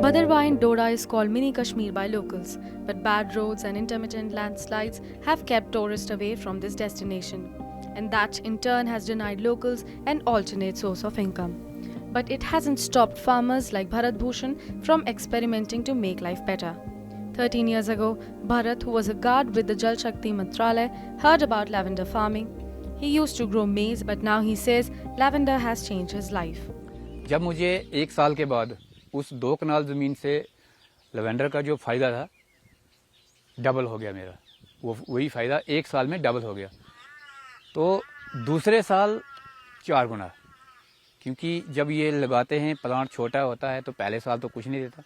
Bhaderwah in Doda is called Mini Kashmir by locals, but bad roads and intermittent landslides have kept tourists away from this destination, and that in turn has denied locals an alternate source of income. But it hasn't stopped farmers like Bharat Bhushan from experimenting to make life better. 13 years ago, Bharat, who was a guard with the Jal Shakti Mantralaya, heard about lavender farming. He used to grow maize, but now he says lavender has changed his life. जब मुझे 1 साल के बाद उस 2 कनाल ज़मीन से lavender का जो फ़ायदा था डबल हो गया मेरा, वही फ़ायदा 1 साल में डबल हो गया, तो दूसरे साल 4 गुना, क्योंकि जब ये लगाते हैं प्लांट छोटा होता है तो पहले साल तो कुछ नहीं देता,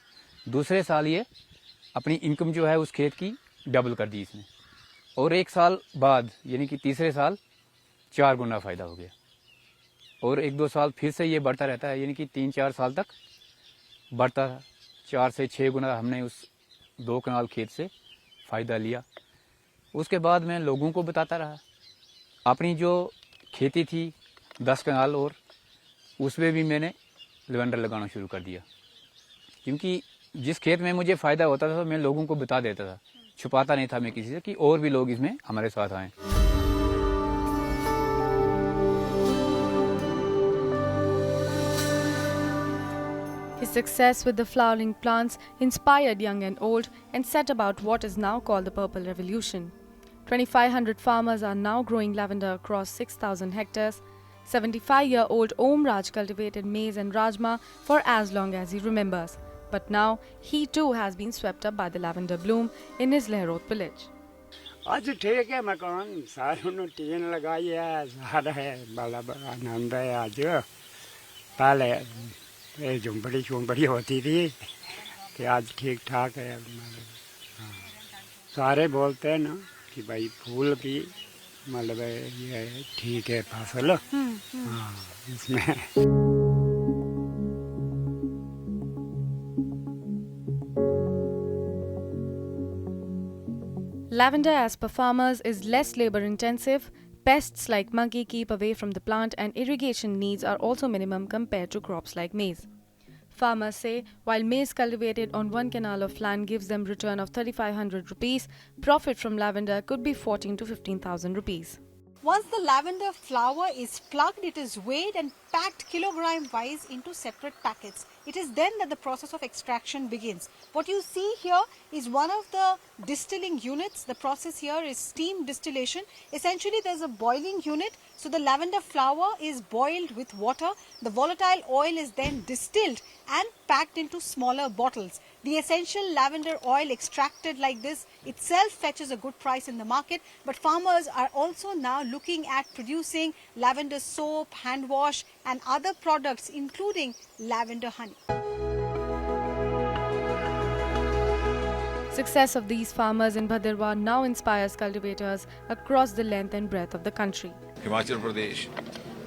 दूसरे साल ये अपनी इनकम जो है उस खेत की डबल कर दी इसने, और 1 साल बाद यानी कि तीसरे साल 4 गुना फ़ायदा हो गया, और 1-2 साल फिर से ये बढ़ता रहता है, यानी कि 3-4 साल तक बढ़ता रहा। 4 से 6 गुना हमने उस 2 कनाल खेत से फ़ायदा लिया। उसके बाद मैं लोगों को बताता रहा। अपनी जो खेती थी 10 कनाल और उसमें भी मैंने लवेंडर लगाना शुरू कर दिया, क्योंकि जिस खेत में मुझे फ़ायदा होता था मैं लोगों को बता देता था, छुपाता नहीं था मैं किसी से कि और भी लोग इसमें हमारे साथ आएँ। His success with the flowering plants inspired young and old and set about what is now called the Purple Revolution. 2,500 farmers are now growing lavender across 6,000 hectares. 75-year-old Om Raj cultivated maize and rajma for as long as he remembers. But now, he too has been swept up by the lavender bloom in his Lehrot village. आज ठीक है मकान सारों ने tin लगाई है, सारा है, बड़ा आनंद है आज। पहले ये झुंपड़ी होती थी कि आज ठीक ठाक है। हाँ, सारे बोलते हैं ना कि भाई फूल की मतलब ये ठीक है फसल। हाँ, इसमें Lavender, as per farmers, is less labor-intensive. Pests like monkey keep away from the plant, and irrigation needs are also minimum compared to crops like maize. Farmers say while maize cultivated on 1 canal of land gives them return of 3,500 rupees, profit from lavender could be 14 to 15,000 rupees. Once the lavender flower is plucked, it is weighed and packed kilogram-wise into separate packets. It is then that the process of extraction begins. What you see here is one of the distilling units. The process here is steam distillation. Essentially, there's a boiling unit. So the lavender flower is boiled with water. The volatile oil is then distilled and packed into smaller bottles. The essential lavender oil extracted like this itself fetches a good price in the market, but farmers are also now looking at producing lavender soap, hand wash and other products including lavender honey. Success of these farmers in Bhaderwah now inspires cultivators across the length and breadth of the country. Himachal Pradesh,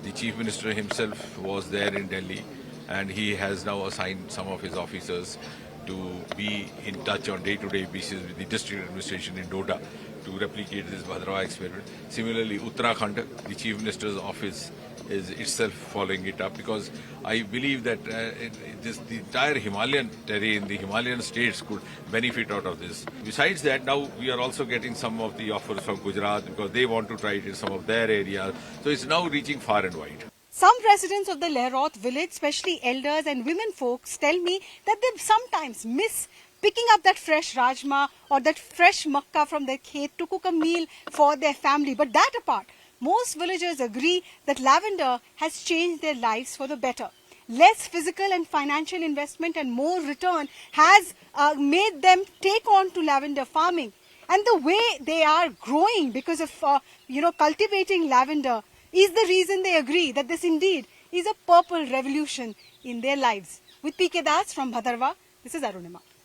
the Chief Minister himself was there in Delhi, and he has now assigned some of his officers to be in touch on day-to-day basis with the district administration in Doda to replicate this Bhaderwah experiment. Similarly, Uttarakhand, the Chief Minister's office is itself following it up, because I believe that the entire Himalayan terrain, the Himalayan states could benefit out of this. Besides that, now we are also getting some of the offers from Gujarat because they want to try it in some of their areas. So it's now reaching far and wide. Some residents of the Lehrot village, especially elders and women folks, tell me that they sometimes miss picking up that fresh rajma or that fresh makka from their khet to cook a meal for their family. But that apart, most villagers agree that lavender has changed their lives for the better. Less physical and financial investment and more return has made them take on to lavender farming. And the way they are growing because of cultivating lavender is the reason they agree that this indeed is a purple revolution in their lives. With PK Das from Bhaderwah, this is Arunima.